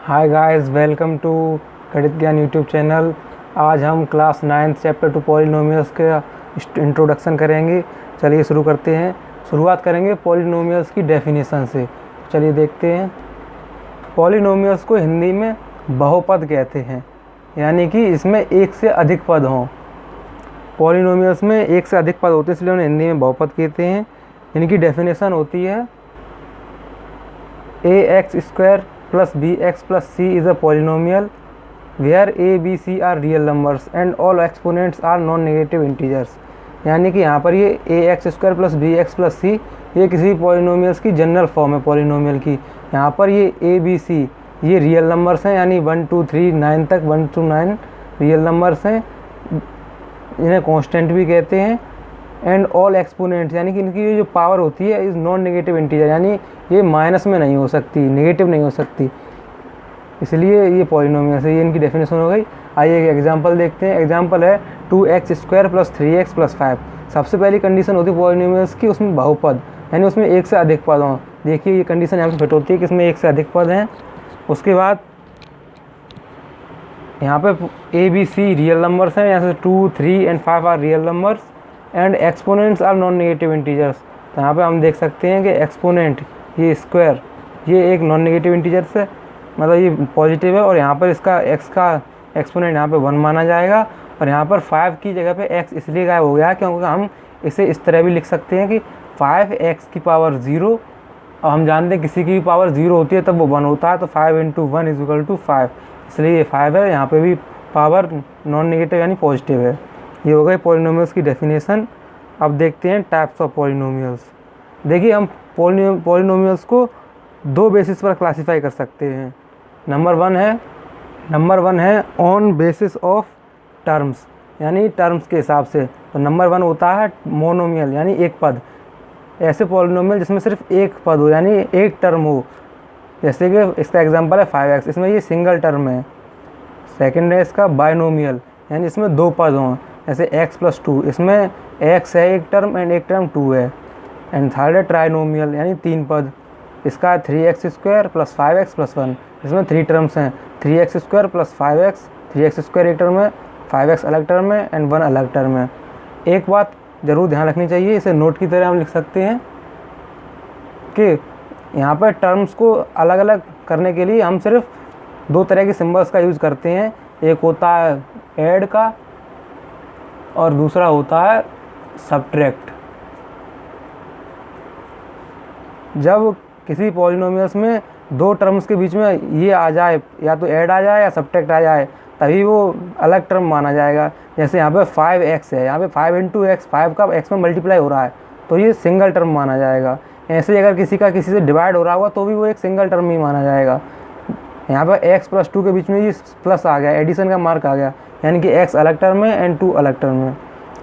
Hi guys, welcome to गणित ज्ञान YouTube channel. आज हम क्लास 9 चैप्टर 2 पॉलिनोमियल्स का इंट्रोडक्शन करेंगे। चलिए शुरू करते हैं। शुरुआत करेंगे पॉलिनोमियल्स की डेफिनेशन से। चलिए देखते हैं। पॉलिनोमियल्स को हिंदी में बहुपद कहते हैं, यानी कि इसमें एक से अधिक पद हों। पॉलिनोमियल्स में एक से अधिक पद होते हैं, इसलिए उन्हें हिंदी में बहुपद कहते हैं। इनकी डेफिनेशन होती है ax² plus bx plus c is a polynomial where a, b, c are real numbers and all exponents are non-negative integers। यानी कि यहाँ पर ये ax² plus bx plus c ये किसी पॉलिनोमियल्स की जनरल फॉर्म है पॉलिनोमियल की। यहाँ पर ये a, b, c ये रियल नंबर्स हैं, यानी 1 2 3 9 तक 1 to 9 रियल नंबर्स हैं। इन्हें कांस्टेंट भी कहते हैं। एंड ऑल एक्सपोनेंट्स यानी कि इनकी जो पावर होती है इज़ नॉन नेगेटिव इंटीजर, यानी ये माइनस में नहीं हो सकती, नेगेटिव नहीं हो सकती, इसलिए ये पॉलिनोमियल है। ये इनकी डेफिनेशन हो गई। आइए एक एग्जांपल देखते हैं। एग्जांपल है 2x² plus 3x plus 5। सबसे पहली कंडीशन होती है पॉलिनोमियल्स की, उसमें बहुपद यानी उसमें एक से अधिक पद हों। देखिए ये कंडीशन यहाँ पे फिट होती है कि इसमें एक से अधिक पद हैं। उसके बाद यहाँ पे a, b, c real numbers हैं, यहाँ से 2 3 and 5 are real numbers and exponents are non negative integers. तो यहाँ पे हम देख सकते हैं कि एक्सपोनेंट ये स्क्वायर ये एक नॉन नेगेटिव इंटीजर्स है, मतलब ये पॉजिटिव है। और यहाँ पर इसका x का एक्सपोनेंट यहाँ पे 1 माना जाएगा। और यहाँ पर 5 की जगह पे x इसलिए गायब हो गया क्योंकि हम इसे इस तरह भी लिख सकते हैं कि 5x की पावर 0। और हम जानते हैं किसी की भी पावर 0 होती है तब वो 1 होता है, तो 5 × 1 = 5, इसलिए ये 5 है। यहाँ पे भी पावर नॉन नेगेटिव यानी पॉजिटिव है। ये हो गई पॉलिनोमियल्स की डेफिनेशन। अब देखते हैं टाइप्स ऑफ पॉलिनोमियल्स। देखिए हम पॉलिनोमियल्स को दो बेसिस पर क्लासिफाई कर सकते हैं। नंबर वन है ऑन बेसिस ऑफ टर्म्स, यानी टर्म्स के हिसाब से। तो नंबर 1 होता है मोनोमियल यानी एक पद, ऐसे पॉलिनोमियल जिसमें सिर्फ एक पद हो यानी एक टर्म हो। जैसे कि इसका एग्जांपल है 5x, इसमें ये सिंगल टर्म है। सेकंड है इसका बाइनोमियल यानी इसमें दो पद हों, जैसे x + 2, इसमें x है एक टर्म एंड एक टर्म 2 है। एंड थर्ड है ट्राइनोमियल यानी 3 पद, इसका 3x² plus 5x plus 1, इसमें 3 टर्म्स हैं, 3x² plus 5x, 3x² एक टर्म है, 5x अलग टर्म है एंड 1 अलग टर्म है। एक बात ज़रूर ध्यान रखनी चाहिए, इसे नोट की तरह हम लिख सकते हैं कि यहाँ पर टर्म्स को अलग अलग करने के लिए हम सिर्फ 2 तरह के सिंबल्स का यूज़ करते हैं। एक होता है ऐड का और दूसरा होता है सब्ट्रैक्ट। जब किसी पॉलिनोमियल्स में 2 टर्म्स के बीच में ये आ जाए, या तो ऐड आ जाए या सब्ट्रैक्ट आ जाए, तभी वो अलग टर्म माना जाएगा। जैसे यहाँ पे 5x है, यहाँ पे 5 × x, 5 का x में मल्टीप्लाई हो रहा है तो ये सिंगल टर्म माना जाएगा। ऐसे ही अगर किसी का किसी से डिवाइड हो रहा होगा तो भी वो एक सिंगल टर्म ही माना जाएगा। यहाँ पर x + 2 के बीच में ये प्लस आ गया, एडिशन का मार्क आ गया, यानी कि x अलग टर्म है एंड 2 अलग टर्म है।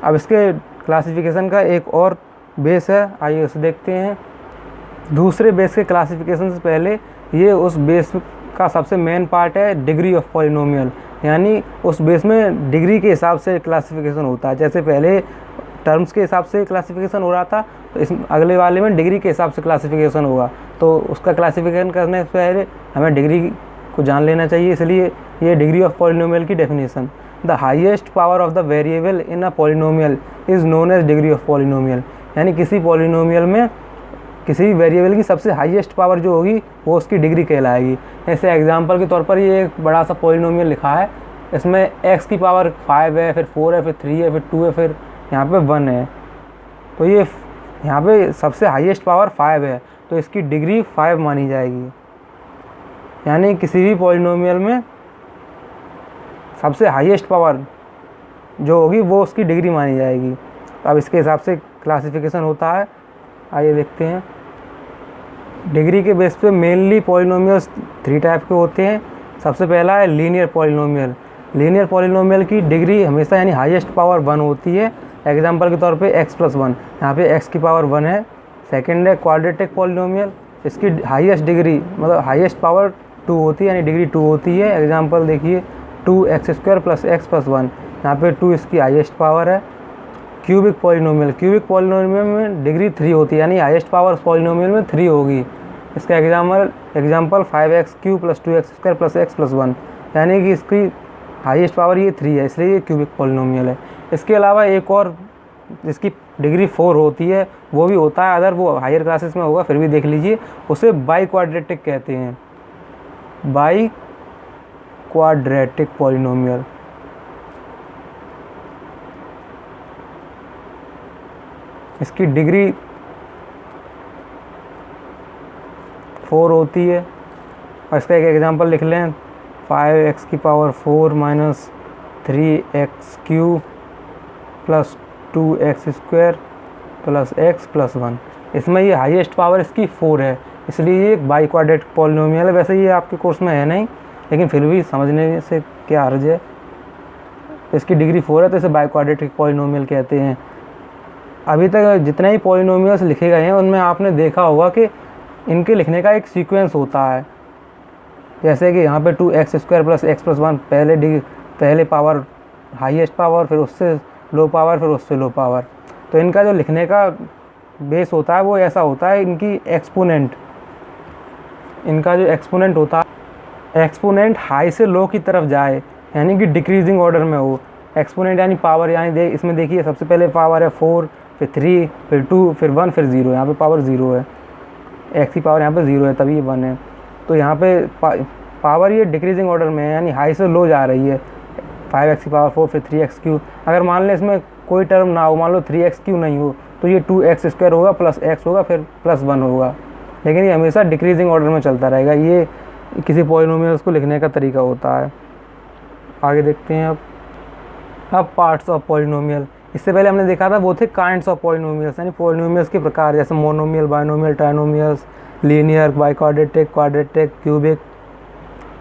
अब इसके क्लासिफिकेशन का एक और बेस है, आइए उसे देखते हैं। दूसरे बेस के क्लासिफिकेशन से पहले ये उस बेस का सबसे मेन पार्ट है डिग्री ऑफ पॉलिनोमियल, यानी उस बेस में डिग्री के हिसाब से क्लासिफिकेशन होता है। जैसे पहले टर्म्स के हिसाब से क्लासिफिकेशन हो रहा था, तो इस अगले वाले में डिग्री के हिसाब से क्लासिफिकेशन होगा। तो उसका क्लासिफिकेशन करने से पहले हमें डिग्री को जान लेना चाहिए, इसलिए ये डिग्री ऑफ पॉलिनोमियल की definition. The highest power of the variable in a polynomial is known as degree of polynomial, यानी किसी पॉलिनोमियल में किसी भी वेरिएबल की सबसे हाईएस्ट पावर जो होगी वो उसकी डिग्री कहलाएगी। ऐसे एग्जांपल के तौर पर ये एक बड़ा सा पॉलिनोमियल लिखा है, इसमें x की पावर 5 है, फिर 4 है, फिर 3 है, फिर 2 है, फिर यहाँ पे 1 है। तो ये यहाँ पे सबसे हाईएस्ट पावर 5 है, तो इसकी डिग्री 5 मानी जाएगी। यानी किसी भी पॉलिनोमियल में सबसे हाईएस्ट पावर जो होगी वो उसकी डिग्री मानी जाएगी। तो अब इसके हिसाब से क्लासिफिकेशन होता है, आइए देखते हैं। डिग्री के बेस पे मेनली पॉलिनोमियल्स 3 टाइप के होते हैं। सबसे पहला है लीनियर पॉलिनोमियल। लीनियर पॉलिनोमियल की डिग्री हमेशा यानी हाईएस्ट पावर 1 होती है। एग्जांपल के तौर पे x + 1, यहाँ पे x की पावर 1 है। सेकंड है क्वाड्रेटिक पॉलिनोमियल, इसकी हाईएस्ट डिग्री मतलब हाईएस्ट पावर 2 होती है, यानी डिग्री 2 होती है। एग्जांपल देखिए 2x² plus x plus 1, यहाँ पे 2 इसकी हाईएस्ट पावर है। क्यूबिक पॉलिनोमियल में डिग्री 3 होती है, यानी हाईएस्ट पावर पॉलिनोमियल में 3 होगी। इसका एग्जाम्पल 5x³ + 2x² + x + 1, यानी कि इसकी हाईएस्ट पावर ये 3 है, इसलिए ये क्यूबिक पॉलिनोमियल है। इसके अलावा एक और जिसकी डिग्री 4 होती है वो भी होता है, अदर वो हायर क्लासेस में होगा, फिर भी देख लीजिए, उसे बाई क्वाड्रेटिक कहते हैं, बाई क्वाड्रेटिक पॉलिनोमियल। इसकी डिग्री 4 होती है, और इसका एक एग्जांपल लिख लें, 5x⁴ - 3x³ + 2x² + x + 1। इसमें ये हाईएस्ट पावर इसकी 4 है, इसलिए ये एक बाई क्वाड्रेटिक पॉलिनोमियल है। वैसे ये आपके कोर्स में है नहीं, लेकिन फिर भी समझने से क्या हर्ज है। इसकी डिग्री 4 है तो इसे बाई क्वाड्रेटिक पॉलिनोमियल कहते हैं। अभी तक जितने ही पॉलिनोमियल्स लिखे गए हैं उनमें आपने देखा होगा कि इनके लिखने का एक सीक्वेंस होता है, जैसे कि यहाँ पे 2x² + x + 1 पहले पावर हाईएस्ट पावर, फिर उससे लो पावर, फिर उससे लो पावर। तो इनका जो लिखने का बेस होता है वो ऐसा होता है, इनकी एक्सपोनेंट, इनका जो एक्सपोनेंट होता है, एक्सपोनेंट हाई से लो की तरफ जाए, यानी कि डिक्रीजिंग ऑर्डर में हो। एक्सपोनेंट यानी पावर, यानी इसमें देखिए सबसे पहले पावर है 4, फिर 3, फिर 2, फिर 1, फिर 0। यहाँ पे पावर 0 है, x की पावर यहाँ पे 0 है, तभी ये 1 है। तो यहाँ पे पावर ये डिक्रीजिंग ऑर्डर में है, यानी हाई से लो जा रही है। 5x⁴ फिर 3x³ अगर मान लें इसमें कोई टर्म ना हो, मान लो 3x³ नहीं हो, तो ये 2x² होगा प्लस x होगा फिर प्लस 1 होगा, लेकिन ये हमेशा डिक्रीजिंग ऑर्डर में चलता रहेगा। ये किसी पॉलिनोमियल्स को लिखने का तरीका होता है। आगे देखते हैं अब पार्ट्स ऑफ पॉलिनोमियल। इससे पहले हमने देखा था वो थे काइंड्स ऑफ पॉलिनोमियल्स, यानी पॉलिनोमियल्स के प्रकार, जैसे monomial, binomial, trinomials, linear, by quadratic, quadratic, cubic.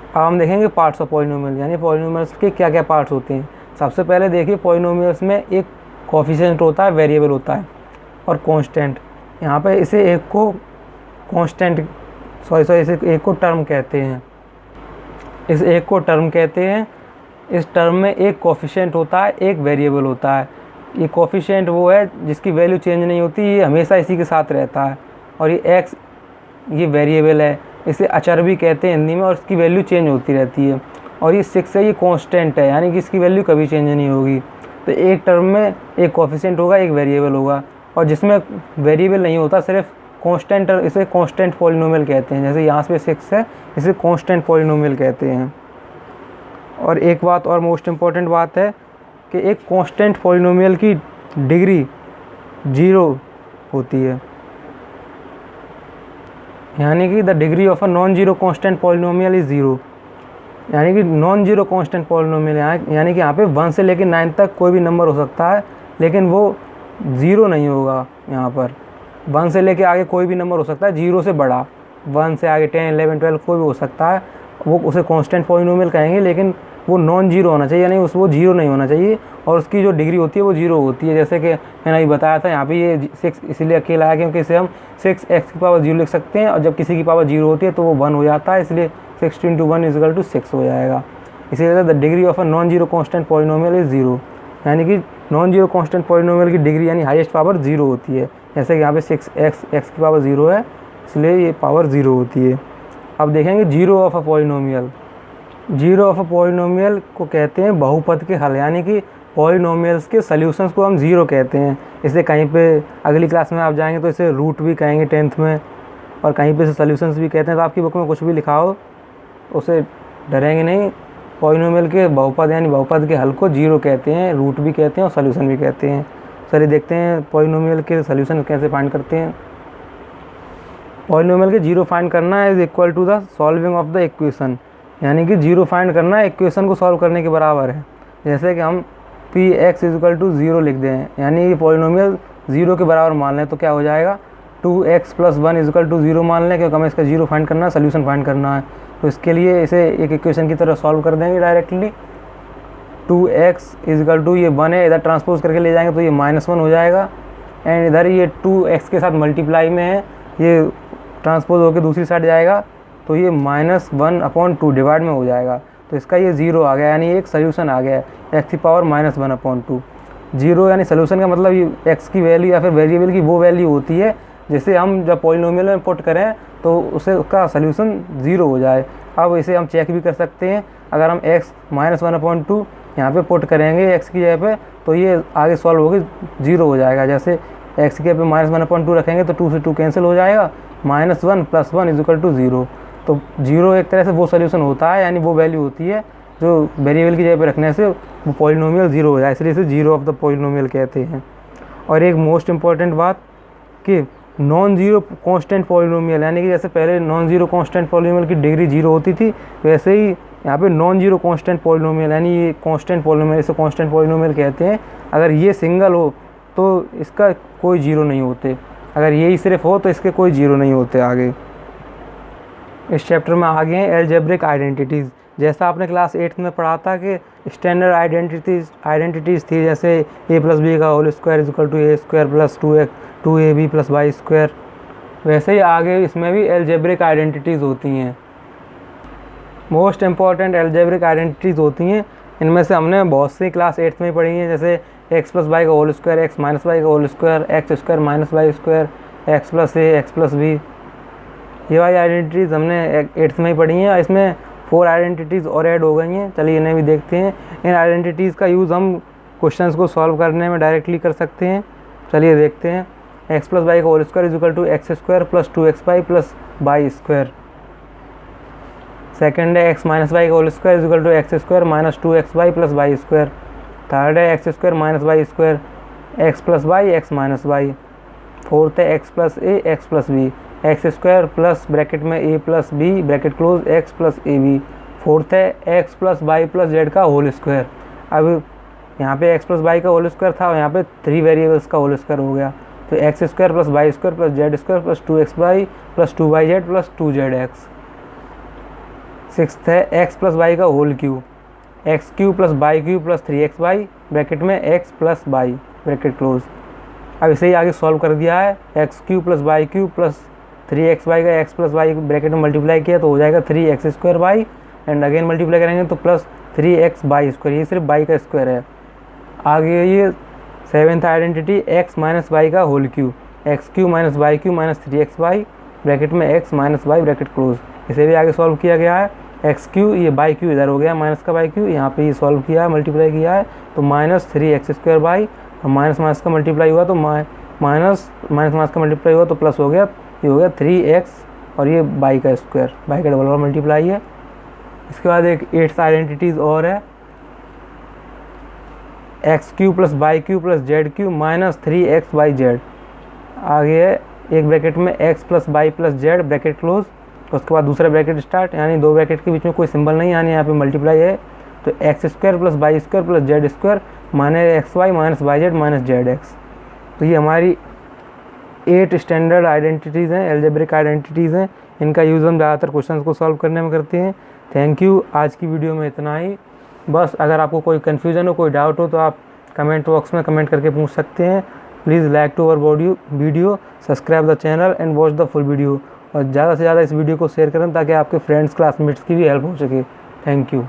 अब हम देखेंगे पार्ट्स ऑफ पॉलिनोमियल, यानी पॉलिनोमियल्स के क्या क्या पार्ट्स होते हैं। सबसे पहले देखिए पॉलिनोमियल्स में एक कोफिशिएंट होता है, वेरिएबल होता है, और कांस्टेंट। यहाँ पे इसे एक को कांस्टेंट इसे एक को टर्म कहते हैं, इस एक को टर्म कहते हैं। इस टर्म में एक कोफिशिएंट होता है, एक वेरिएबल होता है। ये कोफिशिएंट वो है जिसकी वैल्यू चेंज नहीं होती, ये हमेशा इसी के साथ रहता है। और ये x ये वेरिएबल है, इसे अचर भी कहते हैं हिंदी में, और इसकी वैल्यू चेंज होती रहती है। और ये 6 है, ये कांस्टेंट है, यानी कि इसकी वैल्यू कभी चेंज नहीं होगी। तो एक टर्म में एक कोफिशिएंट होगा, एक वेरिएबल होगा, और जिसमें वेरिएबल नहीं होता, सिर्फ कांस्टेंट, इसे कांस्टेंट पॉलिनोमियल कहते हैं। जैसे यहाँ पे 6 है, इसे कांस्टेंट पॉलिनोमियल कहते हैं। और एक बात और मोस्ट इम्पॉर्टेंट बात है कि एक कांस्टेंट पॉलिनोमियल की डिग्री 0 होती है, यानी कि the degree of a non zero constant polynomial is 0, यानी कि नॉन जीरो कांस्टेंट पॉलिनोमियल, यानी कि यहाँ पे 1 से लेकर 9 तक कोई भी नंबर हो सकता है, लेकिन वो 0 नहीं होगा। यहाँ पर 1 से लेकर आगे कोई भी नंबर हो सकता है, 0 से बड़ा, 1 से आगे 10, 11, 12 कोई भी हो सकता है, वो उसे कांस्टेंट पॉलिनोमियल कहेंगे। लेकिन वो नॉन जीरो होना चाहिए, यानी वो 0 नहीं होना चाहिए, और उसकी जो डिग्री होती है वो 0 होती है। जैसे कि मैंने अभी बताया था, यहाँ पे ये 6 इसलिए अकेला है क्योंकि इसे हम 6x⁴ लिख सकते हैं, और जब किसी की पावर 0 होती है तो वो 1 हो जाता है, इसलिए 6 × 1 = 6 हो जाएगा। इसीलिए the degree of a non zero constant polynomial is 0, यानी कि नॉन जीरो कांस्टेंट पॉलिनोमियल की डिग्री यानी हाईएस्ट पावर 0 होती है। जैसे कि यहाँ पे 6x 0 है, इसलिए ये पावर 0 होती है। अब देखेंगे zero of a polynomial. Zero of a polynomial को कहते हैं बहुपद के हल, यानी कि पॉलिनोमियल्स के सॉल्यूशंस को हम 0 कहते हैं। इसे कहीं पे अगली क्लास में आप जाएंगे तो इसे रूट भी कहेंगे 10th में, और कहीं पे इसे सॉल्यूशंस भी कहते हैं। तो आपकी बुक में कुछ भी लिखा हो उसे डरेंगे नहीं। पॉलिनोमियल के बहुपद यानी बहुपद के हल को 0 कहते हैं, रूट भी कहते हैं और सॉल्यूशन भी कहते हैं। चलिए देखते हैं पॉलिनोमियल के सॉल्यूशन कैसे फाइंड करते हैं। पॉलिनोमियल के 0 फाइंड करना is equal to the solving of the equation, यानी कि 0 फाइंड करना इक्वेशन को सॉल्व करने के बराबर है। जैसे कि हम Px = 0 लिख दें, यानी ये पॉलिनोमियल 0 के बराबर मान लें, तो क्या हो जाएगा 2x + 1 = 0 मान लें, क्योंकि हमें इसका 0 फाइंड करना है, सोल्यूशन फाइंड करना है। तो इसके लिए इसे एक इक्वेशन की तरह सॉल्व कर देंगे डायरेक्टली। 2x = ये 1 है, इधर ट्रांसपोज करके ले जाएंगे तो ये -1 हो जाएगा, एंड इधर ये 2x के साथ मल्टीप्लाई में है, ये ट्रांसपोज होकर दूसरी साइड जाएगा तो ये -1/2 डिवाइड में हो जाएगा। तो इसका ये 0 आ गया, यानी एक सोल्यूशन आ गया है x की पावर -1/2। 0 यानी सोल्यूशन का मतलब ये x की वैल्यू या फिर वेरिएबल की वो वैल्यू होती है जिसे हम जब पॉलिनोमियल में पुट करें तो उसे उसका सोल्यूशन 0 हो जाए। अब इसे हम चेक भी कर सकते हैं, अगर हम x -1/2 यहाँ पे पुट करेंगे x की जगह पे, तो ये आगे सॉल्व होगी 0 हो जाएगा। जैसे x की जगह पे -1/2 रखेंगे तो 2 से 2 कैंसिल हो जाएगा, -1 + 1 = 0। तो 0 एक तरह से वो सोल्यूशन होता है, यानी वो वैल्यू होती है जो वेरिएबल की जगह पे रखने से वो पॉलिनोमियल 0 हो जाए, इसलिए इसे 0 ऑफ द पॉलिनोमियल कहते हैं। और एक मोस्ट इम्पॉर्टेंट बात कि नॉन ज़ीरो कांस्टेंट पॉलिनोमियल, यानी कि जैसे पहले नॉन ज़ीरो कांस्टेंट पॉलिनोमियल की डिग्री 0 होती थी, वैसे ही यहाँ पे नॉन ज़ीरो कांस्टेंट पॉलिनोमियल, यानी ये कांस्टेंट पॉलिनोमियल, इसे कांस्टेंट पॉलिनोमियल कहते हैं। अगर ये सिंगल हो तो इसका कोई 0 नहीं होते, अगर यही सिर्फ हो तो इसके कोई 0 नहीं होते। आगे इस चैप्टर में आगे हैं एल्जेब्रिक आइडेंटिटीज़। जैसा आपने क्लास 8 में पढ़ा था कि स्टैंडर्ड आइडेंटिटीज़ थी, जैसे a + b का whole square = a² + 2ab + y², वैसे ही आगे इसमें भी एल्जेब्रिक आइडेंटिटीज़ होती हैं। मोस्ट इम्पॉर्टेंट एल्जेब्रिक आइडेंटिटीज़ होती हैं, इनमें से हमने बहुत सी क्लास 8 में ही पढ़ी हैं, जैसे x + y का होल स्क्वायर, x - y का whole square, x² - y², x + a, x + b। ये वाली आइडेंटिटीज़ हमने 8th में ही पढ़ी हैं। इसमें 4 आइडेंटिटीज़ और ऐड हो गई हैं, चलिए इन्हें भी देखते हैं। इन आइडेंटिटीज़ का यूज़ हम क्वेश्चंस को सॉल्व करने में डायरेक्टली कर सकते हैं। चलिए देखते हैं। x + y का whole square = x² + 2xy + y²। Second है x - y का whole square = x² - 2xy + y²। Third है x² - y², x + y, x - y। Fourth है x + a, x + b, x² plus bracket में a + b bracket close x + ab। Fourth है x + y + z का whole square. अब यहाँ पे x + y का whole square था और यहाँ पे 3 वेरिएबल्स का होल स्क्वायर हो गया, तो x² + y² + z² + 2xy + 2yz + 2zx। Sixth है x + y का whole cube, x³ + y³ + 3xy bracket में x + y ब्रैकेट क्लोज। अब इसे ही आगे सॉल्व कर दिया है, x³ + y³ + 3xy का x + y ब्रैकेट में मल्टीप्लाई किया तो हो जाएगा 3x² एंड अगेन मल्टीप्लाई करेंगे तो प्लस 3xy², ये सिर्फ y का स्क्वायर है। आगे ये 7th आइडेंटिटी x - y का whole cube, x³ - y³ - 3xy bracket में x - y ब्रैकेट क्लोज। इसे भी आगे सॉल्व किया गया है। x³ ये y³ इधर हो गया, माइनस का y³ यहाँ पे ये सॉल्व किया है, मल्टीप्लाई किया है तो -3x² और माइनस का मल्टीप्लाई हुआ तो माइनस का मल्टीप्लाई हुआ तो प्लस हो गया, ये हो गया 3x और ये y का स्क्वायर, y का डबल मल्टीप्लाई है। इसके बाद एक 8th आइडेंटिटीज़ और है, x³ + y³ + z³ - 3xyz। आगे है एक ब्रैकेट में x + y + z bracket close, उसके बाद दूसरा ब्रैकेट स्टार्ट, यानी 2 ब्रैकेट के बीच में कोई सिंबल नहीं, यानी यहाँ पे मल्टीप्लाई है, तो x² + y² + z² - xy - yz - zx। तो ये हमारी 8 स्टैंडर्ड आइडेंटिटीज़ हैं, एल्जेब्रिक आइडेंटिटीज़ हैं। इनका यूज़ हम ज़्यादातर क्वेश्चंस को सॉल्व करने में करते हैं। Thank you. आज की वीडियो में इतना ही। बस अगर आपको कोई कन्फ्यूज़न हो, कोई डाउट हो तो आप कमेंट बॉक्स में कमेंट करके पूछ सकते हैं। Please like to our video, subscribe the channel and watch the full video, और ज़्यादा से ज़्यादा इस वीडियो को शेयर करें ताकि आपके फ्रेंड्स क्लासमेट्स की भी हेल्प हो सके। Thank you.